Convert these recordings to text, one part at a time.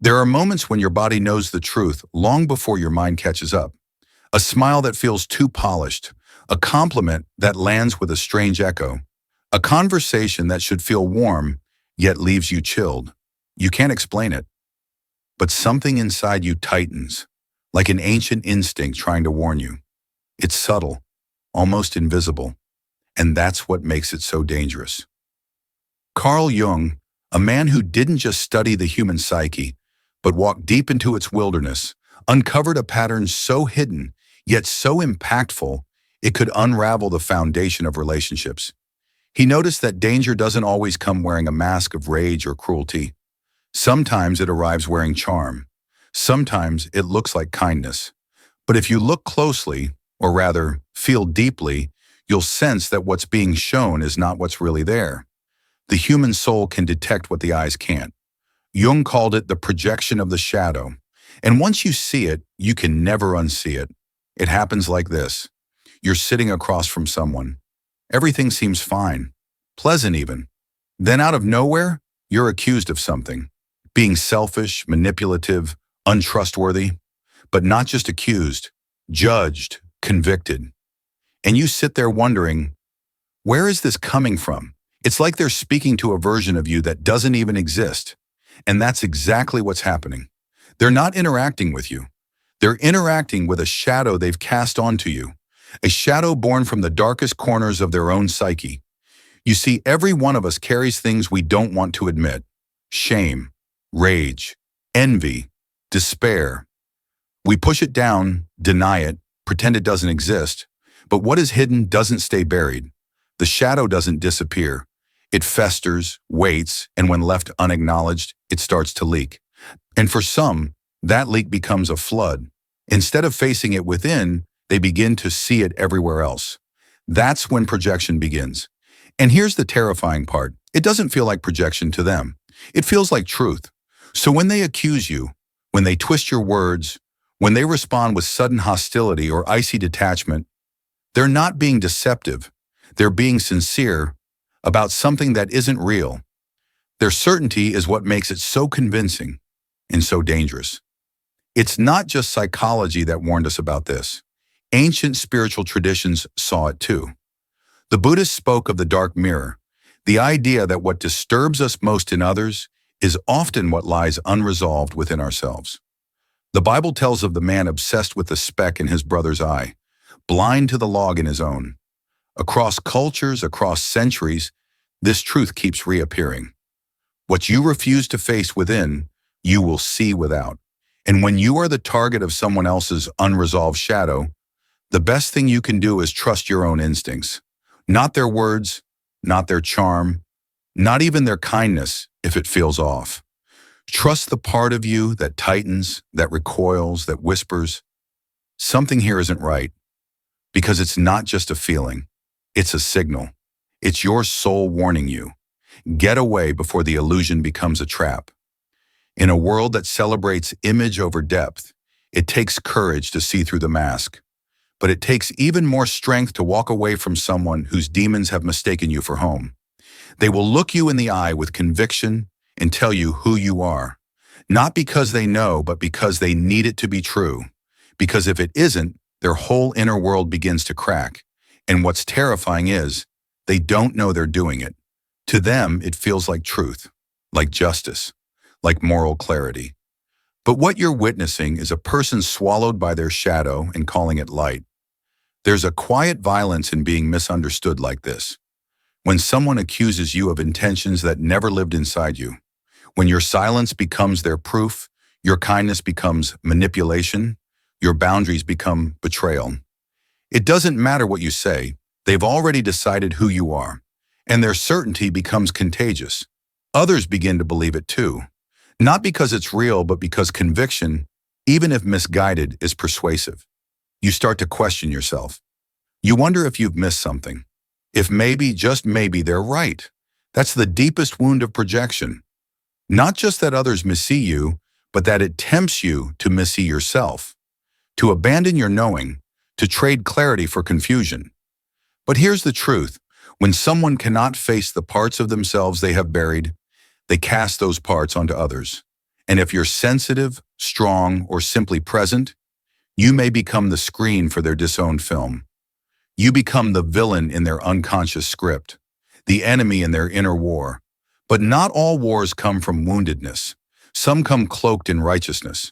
There are moments when your body knows the truth long before your mind catches up. A smile that feels too polished, a compliment that lands with a strange echo, a conversation that should feel warm yet leaves you chilled. You can't explain it, but something inside you tightens, like an ancient instinct trying to warn you. It's subtle, almost invisible, and that's what makes it so dangerous. Carl Jung, a man who didn't just study the human psyche, but walked deep into its wilderness, uncovered a pattern so hidden, yet so impactful, it could unravel the foundation of relationships. He noticed that danger doesn't always come wearing a mask of rage or cruelty. Sometimes it arrives wearing charm. Sometimes it looks like kindness. But if you look closely, or rather, feel deeply, you'll sense that what's being shown is not what's really there. The human soul can detect what the eyes can't. Jung called it the projection of the shadow. And once you see it, you can never unsee it. It happens like this. You're sitting across from someone. Everything seems fine, pleasant even. Then out of nowhere, you're accused of something. Being selfish, manipulative, untrustworthy. But not just accused, judged, convicted. And you sit there wondering, where is this coming from? It's like they're speaking to a version of you that doesn't even exist. And that's exactly what's happening. They're not interacting with you. They're interacting with a shadow they've cast onto you, a shadow born from the darkest corners of their own psyche. You see, every one of us carries things we don't want to admit. Shame, rage, envy, despair. We push it down, deny it, pretend it doesn't exist. But what is hidden doesn't stay buried. The shadow doesn't disappear. It festers, waits, and when left unacknowledged, it starts to leak. And for some, that leak becomes a flood. Instead of facing it within, they begin to see it everywhere else. That's when projection begins. And here's the terrifying part. It doesn't feel like projection to them. It feels like truth. So when they accuse you, when they twist your words, when they respond with sudden hostility or icy detachment, they're not being deceptive. They're being sincere about something that isn't real. Their certainty is what makes it so convincing and so dangerous. It's not just psychology that warned us about this. Ancient spiritual traditions saw it too. The Buddhists spoke of the dark mirror, the idea that what disturbs us most in others is often what lies unresolved within ourselves. The Bible tells of the man obsessed with the speck in his brother's eye, blind to the log in his own. Across cultures, across centuries, this truth keeps reappearing. What you refuse to face within, you will see without. And when you are the target of someone else's unresolved shadow, the best thing you can do is trust your own instincts. Not their words, not their charm, not even their kindness if it feels off. Trust the part of you that tightens, that recoils, that whispers, something here isn't right. Because it's not just a feeling, it's a signal. It's your soul warning you. Get away before the illusion becomes a trap. In a world that celebrates image over depth, it takes courage to see through the mask. But it takes even more strength to walk away from someone whose demons have mistaken you for home. They will look you in the eye with conviction and tell you who you are. Not because they know, but because they need it to be true. Because if it isn't, their whole inner world begins to crack. And what's terrifying is, they don't know they're doing it. To them, it feels like truth, like justice, like moral clarity. But what you're witnessing is a person swallowed by their shadow and calling it light. There's a quiet violence in being misunderstood like this. When someone accuses you of intentions that never lived inside you, when your silence becomes their proof, your kindness becomes manipulation, your boundaries become betrayal. It doesn't matter what you say, they've already decided who you are, and their certainty becomes contagious. Others begin to believe it too, not because it's real, but because conviction, even if misguided, is persuasive. You start to question yourself. You wonder if you've missed something. If maybe, just maybe, they're right. That's the deepest wound of projection. Not just that others missee you, but that it tempts you to missee yourself. To abandon your knowing, to trade clarity for confusion. But here's the truth. When someone cannot face the parts of themselves they have buried, they cast those parts onto others. And if you're sensitive, strong, or simply present, you may become the screen for their disowned film. You become the villain in their unconscious script, the enemy in their inner war. But not all wars come from woundedness. Some come cloaked in righteousness.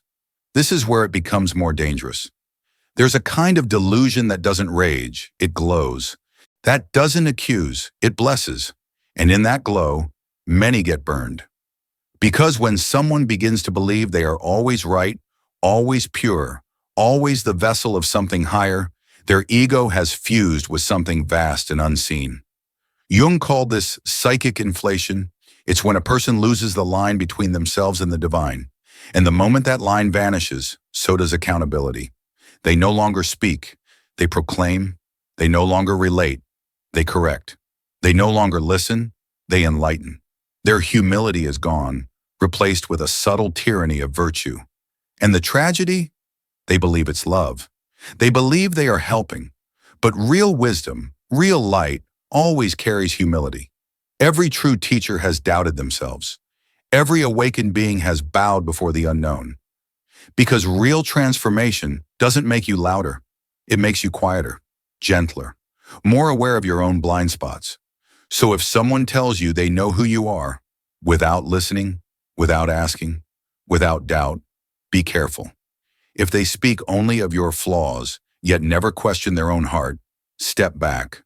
This is where it becomes more dangerous. There's a kind of delusion that doesn't rage, it glows. That doesn't accuse, it blesses. And in that glow, many get burned. Because when someone begins to believe they are always right, always pure, always the vessel of something higher, their ego has fused with something vast and unseen. Jung called this psychic inflation. It's when a person loses the line between themselves and the divine. And the moment that line vanishes, so does accountability. They no longer speak, they proclaim. They no longer relate, they correct. They no longer listen, they enlighten. Their humility is gone, replaced with a subtle tyranny of virtue. And the tragedy? They believe it's love. They believe they are helping. But real wisdom, real light, always carries humility. Every true teacher has doubted themselves. Every awakened being has bowed before the unknown. Because real transformation doesn't make you louder. It makes you quieter, gentler, more aware of your own blind spots. So if someone tells you they know who you are, without listening, without asking, without doubt, be careful. If they speak only of your flaws, yet never question their own heart, step back.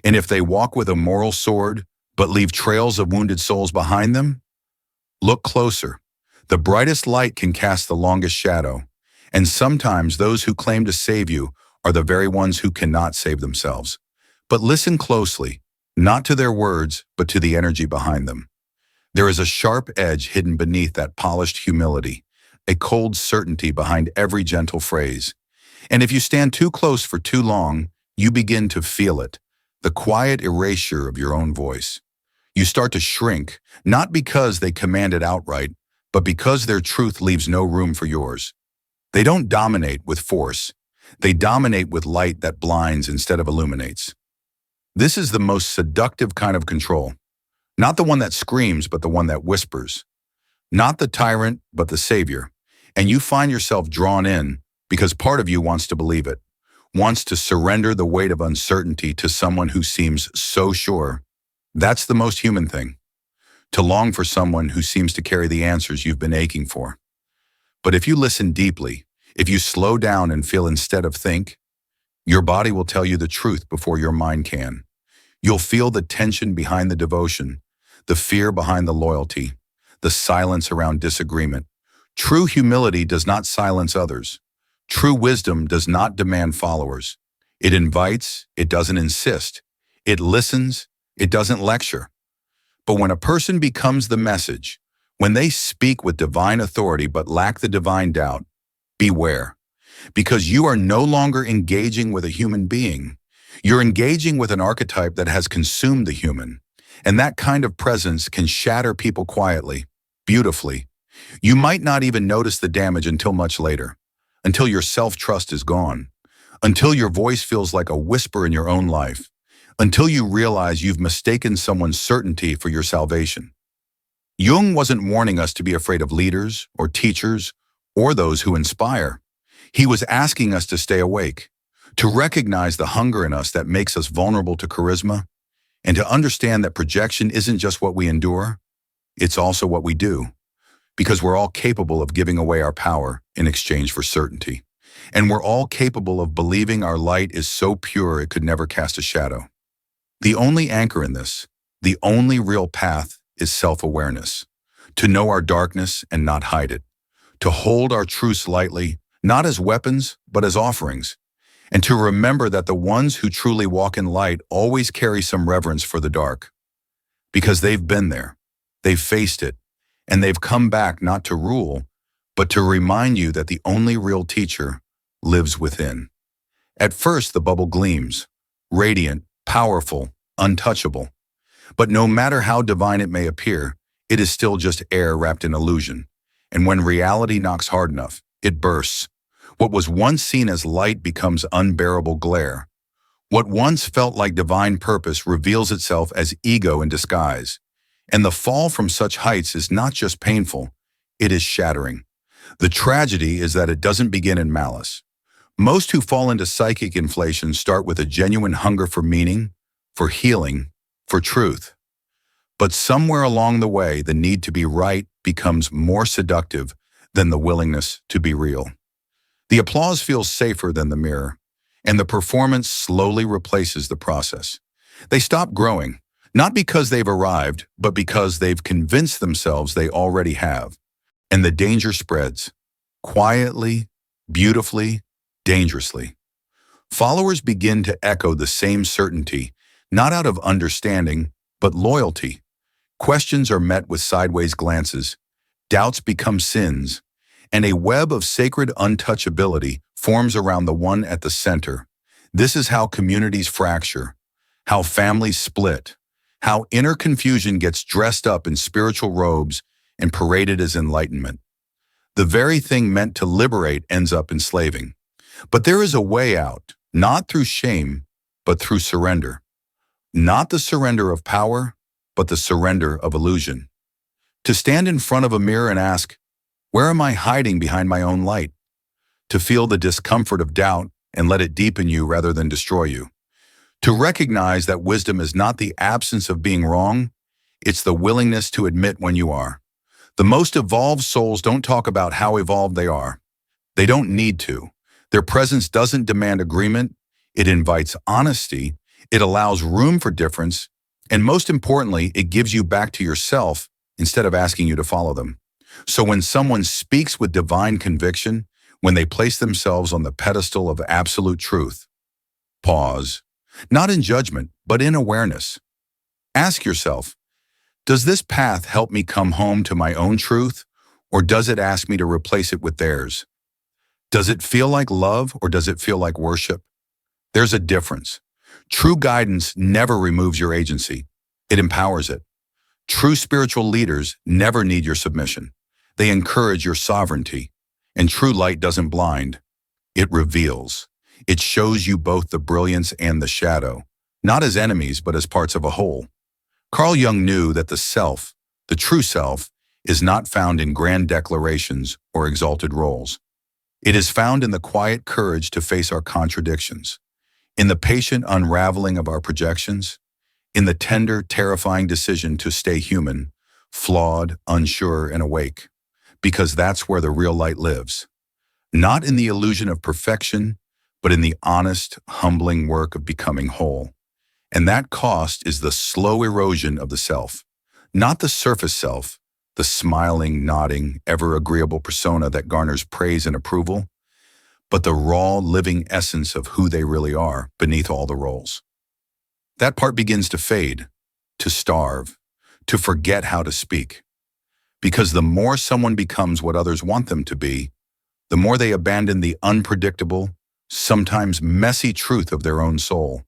And if they walk with a moral sword, but leave trails of wounded souls behind them, look closer. The brightest light can cast the longest shadow. And sometimes those who claim to save you are the very ones who cannot save themselves. But listen closely, not to their words, but to the energy behind them. There is a sharp edge hidden beneath that polished humility, a cold certainty behind every gentle phrase. And if you stand too close for too long, you begin to feel it, the quiet erasure of your own voice. You start to shrink, not because they command it outright, but because their truth leaves no room for yours. They don't dominate with force. They dominate with light that blinds instead of illuminates. This is the most seductive kind of control. Not the one that screams, but the one that whispers. Not the tyrant, but the savior. And you find yourself drawn in because part of you wants to believe it, wants to surrender the weight of uncertainty to someone who seems so sure. That's the most human thing, to long for someone who seems to carry the answers you've been aching for. But if you listen deeply, if you slow down and feel instead of think, your body will tell you the truth before your mind can. You'll feel the tension behind the devotion, the fear behind the loyalty, the silence around disagreement. True humility does not silence others. True wisdom does not demand followers. It invites, it doesn't insist. It listens, it doesn't lecture. But when a person becomes the message, when they speak with divine authority but lack the divine doubt, beware. Because you are no longer engaging with a human being. You're engaging with an archetype that has consumed the human. And that kind of presence can shatter people quietly, beautifully. You might not even notice the damage until much later, until your self-trust is gone, until your voice feels like a whisper in your own life, until you realize you've mistaken someone's certainty for your salvation. Jung wasn't warning us to be afraid of leaders or teachers or those who inspire. He was asking us to stay awake, to recognize the hunger in us that makes us vulnerable to charisma, and to understand that projection isn't just what we endure, it's also what we do, because we're all capable of giving away our power in exchange for certainty. And we're all capable of believing our light is so pure it could never cast a shadow. The only anchor in this, the only real path, is self-awareness. To know our darkness and not hide it. To hold our truths lightly, not as weapons, but as offerings. And to remember that the ones who truly walk in light always carry some reverence for the dark. Because they've been there, they've faced it, and they've come back not to rule, but to remind you that the only real teacher lives within. At first, the bubble gleams, radiant, powerful, untouchable. But no matter how divine it may appear, it is still just air wrapped in illusion. And when reality knocks hard enough, it bursts. What was once seen as light becomes unbearable glare. What once felt like divine purpose reveals itself as ego in disguise. And the fall from such heights is not just painful, it is shattering. The tragedy is that it doesn't begin in malice. Most who fall into psychic inflation start with a genuine hunger for meaning, for healing, for truth. But somewhere along the way, the need to be right becomes more seductive than the willingness to be real. The applause feels safer than the mirror, and the performance slowly replaces the process. They stop growing, not because they've arrived, but because they've convinced themselves they already have. And the danger spreads, quietly, beautifully, dangerously. Followers begin to echo the same certainty, not out of understanding, but loyalty. Questions are met with sideways glances, doubts become sins, and a web of sacred untouchability forms around the one at the center. This is how communities fracture, how families split, how inner confusion gets dressed up in spiritual robes and paraded as enlightenment. The very thing meant to liberate ends up enslaving. But there is a way out, not through shame, but through surrender. Not the surrender of power, but the surrender of illusion. To stand in front of a mirror and ask, where am I hiding behind my own light? To feel the discomfort of doubt and let it deepen you rather than destroy you. To recognize that wisdom is not the absence of being wrong, it's the willingness to admit when you are. The most evolved souls don't talk about how evolved they are. They don't need to. Their presence doesn't demand agreement. It invites honesty. It allows room for difference. And most importantly, it gives you back to yourself instead of asking you to follow them. So when someone speaks with divine conviction, when they place themselves on the pedestal of absolute truth, pause, not in judgment, but in awareness. Ask yourself, does this path help me come home to my own truth, or does it ask me to replace it with theirs? Does it feel like love, or does it feel like worship? There's a difference. True guidance never removes your agency. It empowers it. True spiritual leaders never need your submission. They encourage your sovereignty. And true light doesn't blind. It reveals. It shows you both the brilliance and the shadow, not as enemies, but as parts of a whole. Carl Jung knew that the self, the true self, is not found in grand declarations or exalted roles. It is found in the quiet courage to face our contradictions, in the patient unraveling of our projections, in the tender, terrifying decision to stay human, flawed, unsure, and awake, because that's where the real light lives. Not in the illusion of perfection, but in the honest, humbling work of becoming whole. And that cost is the slow erosion of the self, not the surface self, the smiling, nodding, ever-agreeable persona that garners praise and approval, but the raw, living essence of who they really are beneath all the roles. That part begins to fade, to starve, to forget how to speak. Because the more someone becomes what others want them to be, the more they abandon the unpredictable, sometimes messy truth of their own soul.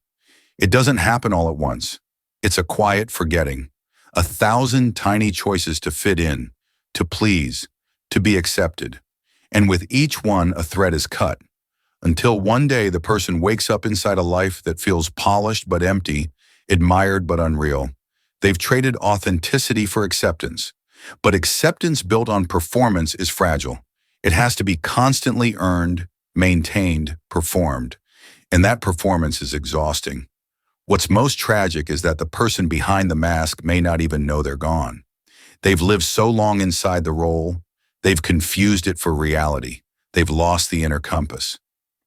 It doesn't happen all at once. It's a quiet forgetting, 1,000 tiny choices to fit in, to please, to be accepted. And with each one, a thread is cut, until one day the person wakes up inside a life that feels polished but empty, admired but unreal. They've traded authenticity for acceptance. But acceptance built on performance is fragile. It has to be constantly earned, maintained, performed. And that performance is exhausting. What's most tragic is that the person behind the mask may not even know they're gone. They've lived so long inside the role, they've confused it for reality. They've lost the inner compass.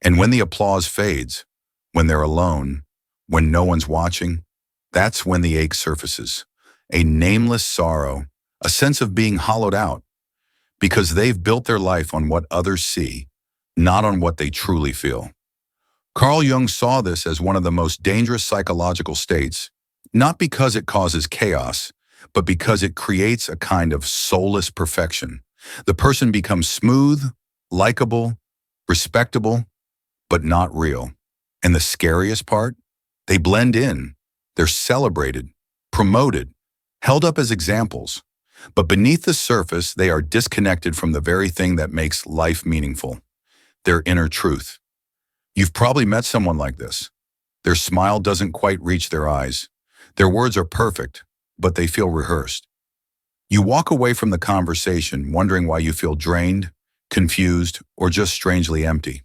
And when the applause fades, when they're alone, when no one's watching, that's when the ache surfaces. A nameless sorrow, a sense of being hollowed out, because they've built their life on what others see, not on what they truly feel. Carl Jung saw this as one of the most dangerous psychological states, not because it causes chaos, but because it creates a kind of soulless perfection. The person becomes smooth, likable, respectable, but not real. And the scariest part? They blend in. They're celebrated, promoted, held up as examples. But beneath the surface, they are disconnected from the very thing that makes life meaningful, their inner truth. You've probably met someone like this. Their smile doesn't quite reach their eyes. Their words are perfect, but they feel rehearsed. You walk away from the conversation wondering why you feel drained, confused, or just strangely empty.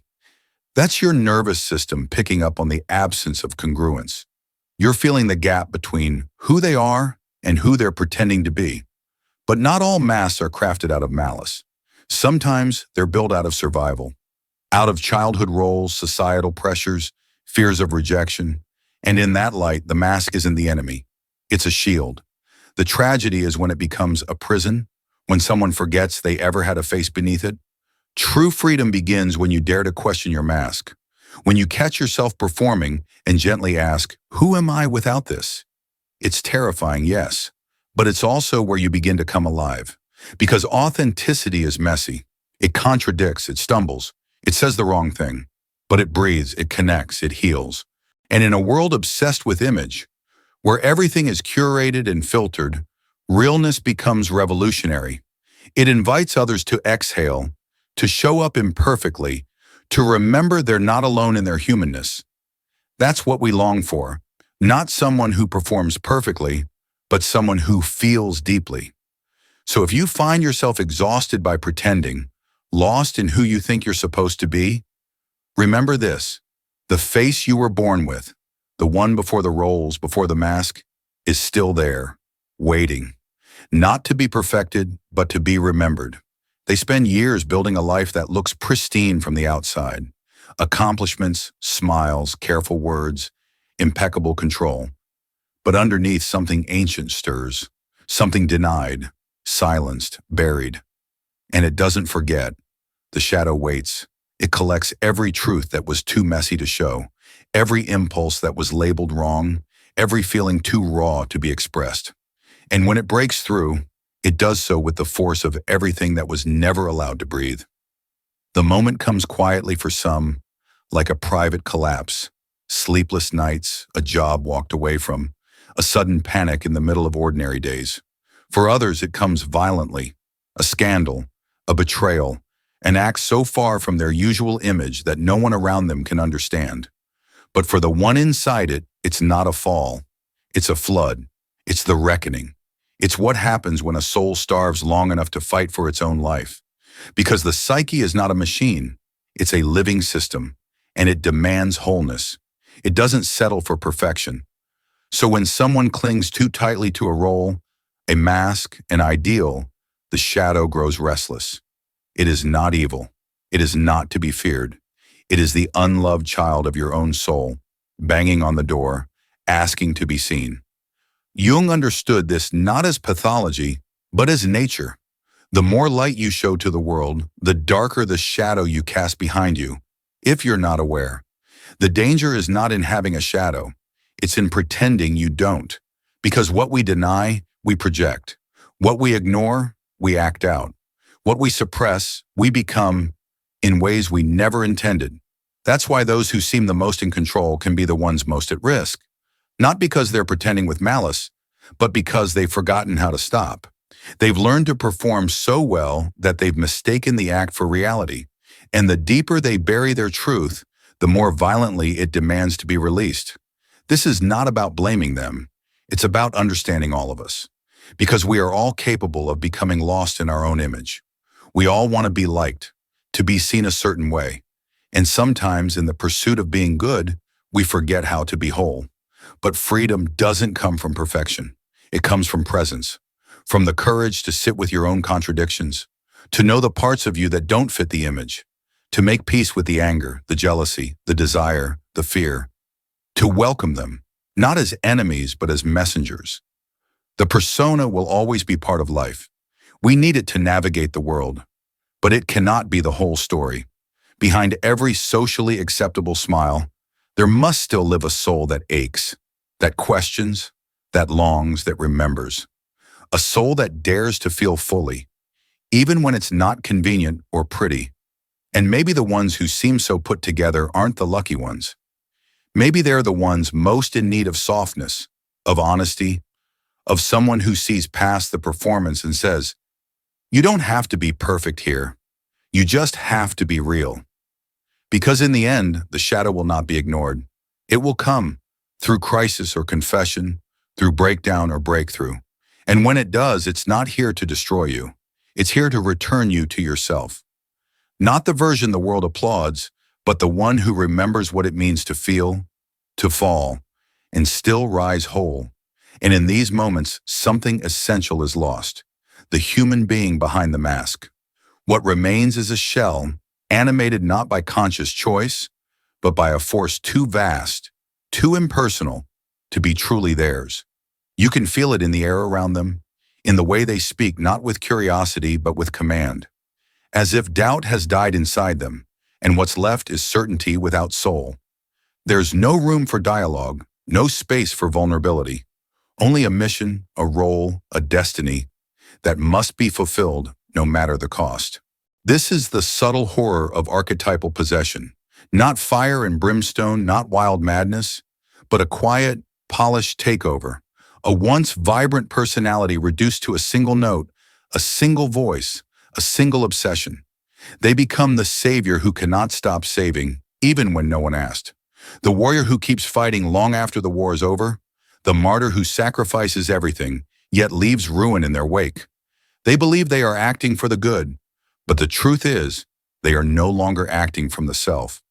That's your nervous system picking up on the absence of congruence. You're feeling the gap between who they are and who they're pretending to be. But not all masks are crafted out of malice. Sometimes they're built out of survival, out of childhood roles, societal pressures, fears of rejection. And in that light, the mask isn't the enemy. It's a shield. The tragedy is when it becomes a prison, when someone forgets they ever had a face beneath it. True freedom begins when you dare to question your mask, when you catch yourself performing and gently ask, who am I without this? It's terrifying, yes, but it's also where you begin to come alive. Because authenticity is messy. It contradicts, it stumbles, it says the wrong thing, but it breathes, it connects, it heals. And in a world obsessed with image, where everything is curated and filtered, realness becomes revolutionary. It invites others to exhale, to show up imperfectly, to remember they're not alone in their humanness. That's what we long for, not someone who performs perfectly, but someone who feels deeply. So if you find yourself exhausted by pretending, lost in who you think you're supposed to be, remember this: the face you were born with, the one before the roles, before the mask, is still there, waiting, not to be perfected, but to be remembered. They spend years building a life that looks pristine from the outside. Accomplishments, smiles, careful words, impeccable control. But underneath, something ancient stirs, something denied, silenced, buried. And it doesn't forget. The shadow waits. It collects every truth that was too messy to show, every impulse that was labeled wrong, every feeling too raw to be expressed. And when it breaks through, it does so with the force of everything that was never allowed to breathe. The moment comes quietly for some, like a private collapse, sleepless nights, a job walked away from, a sudden panic in the middle of ordinary days. For others, it comes violently, a scandal, a betrayal, an act so far from their usual image that no one around them can understand. But for the one inside it, it's not a fall. It's a flood. It's the reckoning. It's what happens when a soul starves long enough to fight for its own life. Because the psyche is not a machine. It's a living system, and it demands wholeness. It doesn't settle for perfection. So when someone clings too tightly to a role, a mask, an ideal, the shadow grows restless. It is not evil. It is not to be feared. It is the unloved child of your own soul, banging on the door, asking to be seen. Jung understood this not as pathology, but as nature. The more light you show to the world, the darker the shadow you cast behind you, if you're not aware. The danger is not in having a shadow. It's in pretending you don't. Because what we deny, we project. What we ignore, we act out. What we suppress, we become in ways we never intended. That's why those who seem the most in control can be the ones most at risk. Not because they're pretending with malice, but because they've forgotten how to stop. They've learned to perform so well that they've mistaken the act for reality. And the deeper they bury their truth, the more violently it demands to be released. This is not about blaming them. It's about understanding all of us. Because we are all capable of becoming lost in our own image. We all want to be liked, to be seen a certain way. And sometimes in the pursuit of being good, we forget how to be whole. But freedom doesn't come from perfection. It comes from presence, from the courage to sit with your own contradictions, to know the parts of you that don't fit the image, to make peace with the anger, the jealousy, the desire, the fear, to welcome them, not as enemies, but as messengers. The persona will always be part of life. We need it to navigate the world, but it cannot be the whole story. Behind every socially acceptable smile, there must still live a soul that aches, that questions, that longs, that remembers. A soul that dares to feel fully, even when it's not convenient or pretty. And maybe the ones who seem so put together aren't the lucky ones. Maybe they're the ones most in need of softness, of honesty, of someone who sees past the performance and says, you don't have to be perfect here. You just have to be real. Because in the end, the shadow will not be ignored. It will come through crisis or confession, through breakdown or breakthrough. And when it does, it's not here to destroy you. It's here to return you to yourself. Not the version the world applauds, but the one who remembers what it means to feel, to fall, and still rise whole. And in these moments, something essential is lost. The human being behind the mask. What remains is a shell, animated not by conscious choice, but by a force too vast, too impersonal, to be truly theirs. You can feel it in the air around them, in the way they speak, not with curiosity, but with command. As if doubt has died inside them, and what's left is certainty without soul. There's no room for dialogue, no space for vulnerability. Only a mission, a role, a destiny that must be fulfilled no matter the cost. This is the subtle horror of archetypal possession. Not fire and brimstone, not wild madness, but a quiet, polished takeover. A once vibrant personality reduced to a single note, a single voice, a single obsession. They become the savior who cannot stop saving, even when no one asked. The warrior who keeps fighting long after the war is over. The martyr who sacrifices everything, yet leaves ruin in their wake. They believe they are acting for the good, but the truth is, they are no longer acting from the self.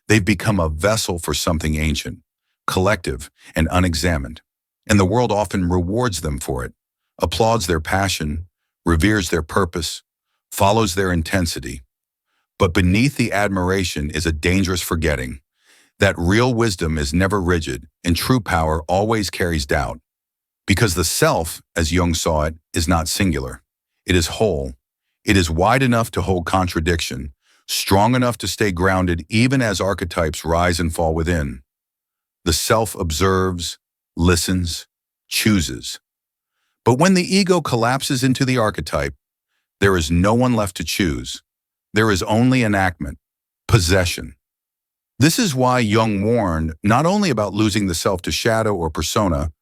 They've become a vessel for something ancient, collective, and unexamined. And the world often rewards them for it, applauds their passion, reveres their purpose, follows their intensity. But beneath the admiration is a dangerous forgetting that real wisdom is never rigid and true power always carries doubt. Because the self, as Jung saw it, is not singular. It is whole. It is wide enough to hold contradiction, strong enough to stay grounded even as archetypes rise and fall within. The self observes, listens, chooses. But when the ego collapses into the archetype, there is no one left to choose. There is only enactment, possession. This is why Jung warned not only about losing the self to shadow or persona,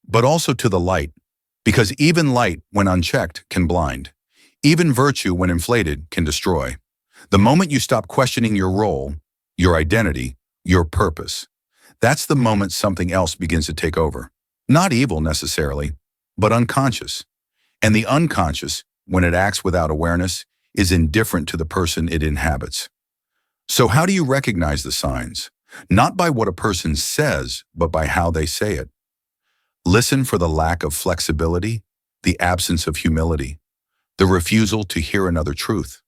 but also to the light, because even light, when unchecked, can blind. Even virtue, when inflated, can destroy. The moment you stop questioning your role, your identity, your purpose, that's the moment something else begins to take over. Not evil necessarily, but unconscious. And the unconscious, when it acts without awareness, is indifferent to the person it inhabits. So how do you recognize the signs? Not by what a person says, but by how they say it. Listen for the lack of flexibility, the absence of humility, the refusal to hear another truth.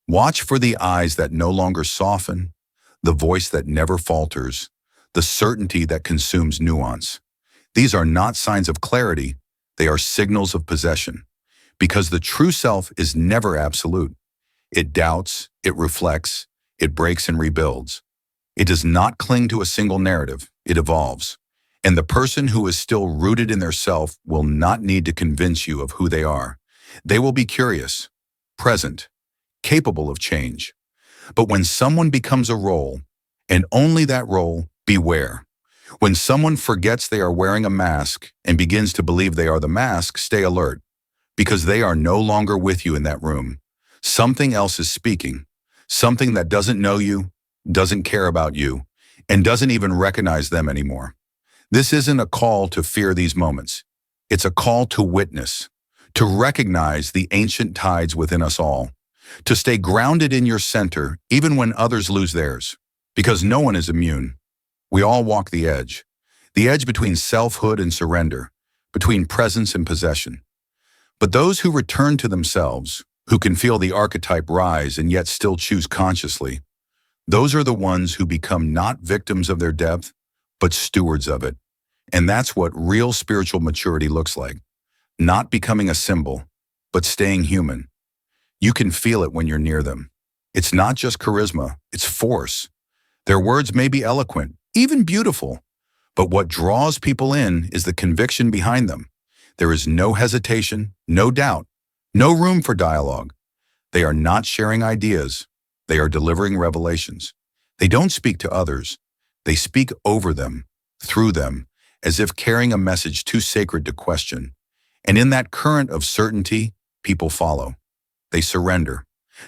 Watch for the eyes that no longer soften, the voice that never falters, the certainty that consumes nuance. These are not signs of clarity, they are signals of possession. Because the true self is never absolute. It doubts, it reflects, it breaks and rebuilds. It does not cling to a single narrative, it evolves. And the person who is still rooted in their self will not need to convince you of who they are. They will be curious, present, capable of change. But when someone becomes a role, and only that role, beware. When someone forgets they are wearing a mask and begins to believe they are the mask, stay alert, because they are no longer with you in that room. Something else is speaking, something that doesn't know you, doesn't care about you, and doesn't even recognize them anymore. This isn't a call to fear these moments. It's a call to witness, to recognize the ancient tides within us all, to stay grounded in your center even when others lose theirs, because no one is immune. We all walk the edge between selfhood and surrender, between presence and possession. But those who return to themselves, who can feel the archetype rise and yet still choose consciously, those are the ones who become not victims of their depth, but stewards of it. And that's what real spiritual maturity looks like. Not becoming a symbol, but staying human. You can feel it when you're near them. It's not just charisma, it's force. Their words may be eloquent, even beautiful, but what draws people in is the conviction behind them. There is no hesitation, no doubt, no room for dialogue. They are not sharing ideas. They are delivering revelations. They don't speak to others. They speak over them, through them, as if carrying a message too sacred to question. And in that current of certainty, people follow. They surrender,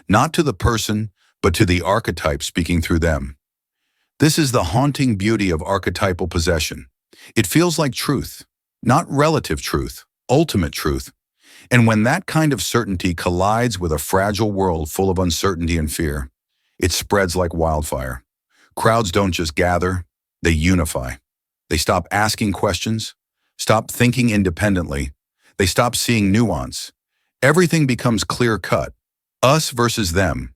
not to the person, but to the archetype speaking through them. This is the haunting beauty of archetypal possession. It feels like truth, not relative truth, ultimate truth. And when that kind of certainty collides with a fragile world full of uncertainty and fear, it spreads like wildfire. Crowds don't just gather, they unify. They stop asking questions, stop thinking independently, they stop seeing nuance. Everything becomes clear-cut. Us versus them,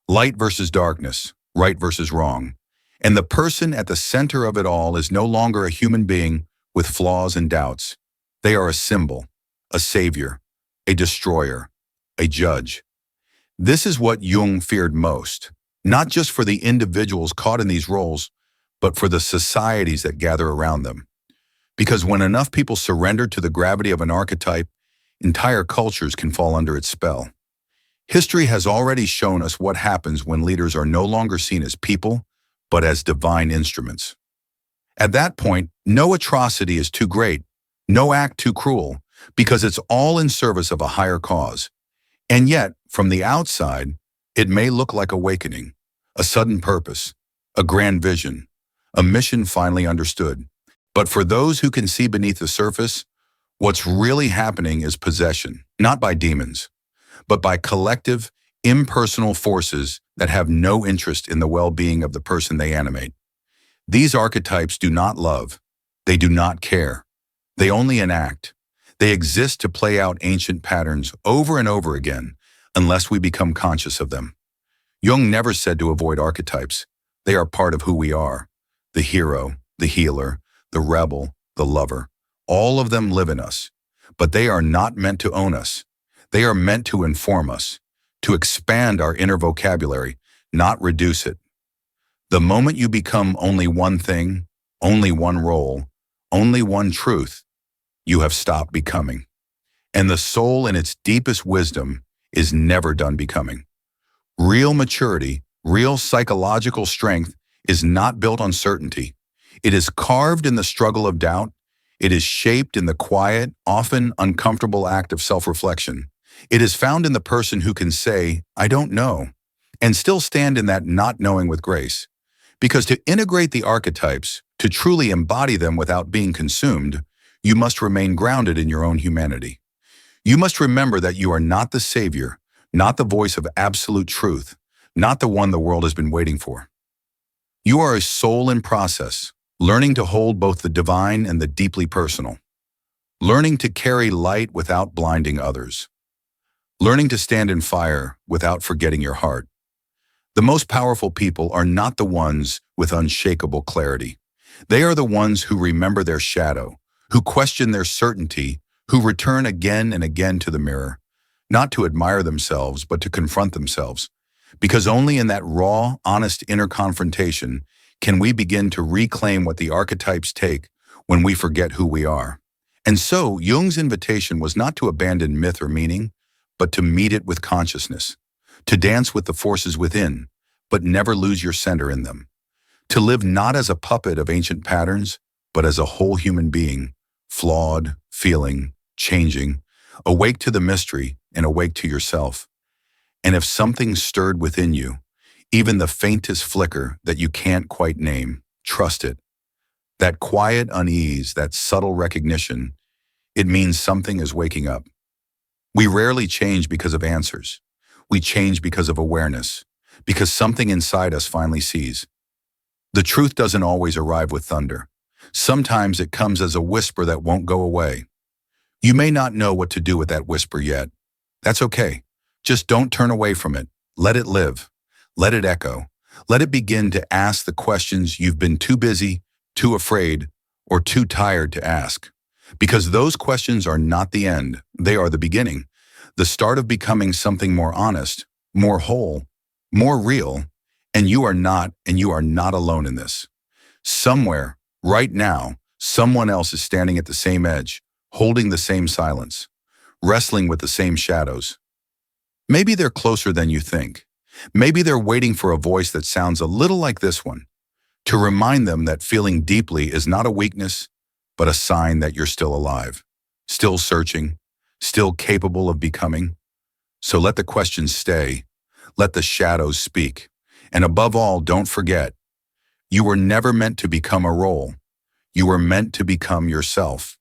light versus darkness, right versus wrong. And the person at the center of it all is no longer a human being with flaws and doubts. They are a symbol, a savior, a destroyer, a judge. This is what Jung feared most, not just for the individuals caught in these roles, but for the societies that gather around them. Because when enough people surrender to the gravity of an archetype, entire cultures can fall under its spell. History has already shown us what happens when leaders are no longer seen as people, but as divine instruments. At that point, no atrocity is too great, no act too cruel, because it's all in service of a higher cause. And yet, from the outside, it may look like awakening, a sudden purpose, a grand vision, a mission finally understood. But for those who can see beneath the surface, what's really happening is possession, not by demons, but by collective, impersonal forces that have no interest in the well-being of the person they animate. These archetypes do not love. They do not care. They only enact. They exist to play out ancient patterns over and over again unless we become conscious of them. Jung never said to avoid archetypes. They are part of who we are. The hero, the healer, the rebel, the lover. All of them live in us, but they are not meant to own us. They are meant to inform us, to expand our inner vocabulary, not reduce it. The moment you become only one thing, only one role, only one truth, you have stopped becoming. And the soul in its deepest wisdom is never done becoming. Real maturity, real psychological strength is not built on certainty. It is carved in the struggle of doubt. It is shaped in the quiet, often uncomfortable act of self-reflection. It is found in the person who can say, "I don't know," and still stand in that not knowing with grace. Because to integrate the archetypes, to truly embody them without being consumed, you must remain grounded in your own humanity. You must remember that you are not the savior, not the voice of absolute truth, not the one the world has been waiting for. You are a soul in process, learning to hold both the divine and the deeply personal, learning to carry light without blinding others, learning to stand in fire without forgetting your heart. The most powerful people are not the ones with unshakable clarity. They are the ones who remember their shadow, who question their certainty, who return again and again to the mirror, not to admire themselves, but to confront themselves. Because only in that raw, honest inner confrontation can we begin to reclaim what the archetypes take when we forget who we are. And so, Jung's invitation was not to abandon myth or meaning, but to meet it with consciousness, to dance with the forces within, but never lose your center in them, to live not as a puppet of ancient patterns, but as a whole human being, flawed, feeling, changing, awake to the mystery and awake to yourself. And if something stirred within you, even the faintest flicker that you can't quite name, trust it. That quiet unease, that subtle recognition, it means something is waking up. We rarely change because of answers. We change because of awareness, because something inside us finally sees. The truth doesn't always arrive with thunder. Sometimes it comes as a whisper that won't go away. You may not know what to do with that whisper yet. That's okay. Just don't turn away from it. Let it live. Let it echo. Let it begin to ask the questions you've been too busy, too afraid, or too tired to ask. Because those questions are not the end. They are the beginning. The start of becoming something more honest, more whole, more real. And you are not alone in this. Somewhere, right now, someone else is standing at the same edge, holding the same silence, wrestling with the same shadows. Maybe they're closer than you think. Maybe they're waiting for a voice that sounds a little like this one, to remind them that feeling deeply is not a weakness, but a sign that you're still alive, still searching, still capable of becoming. So let the questions stay. Let the shadows speak. And above all, don't forget, you were never meant to become a role. You were meant to become yourself.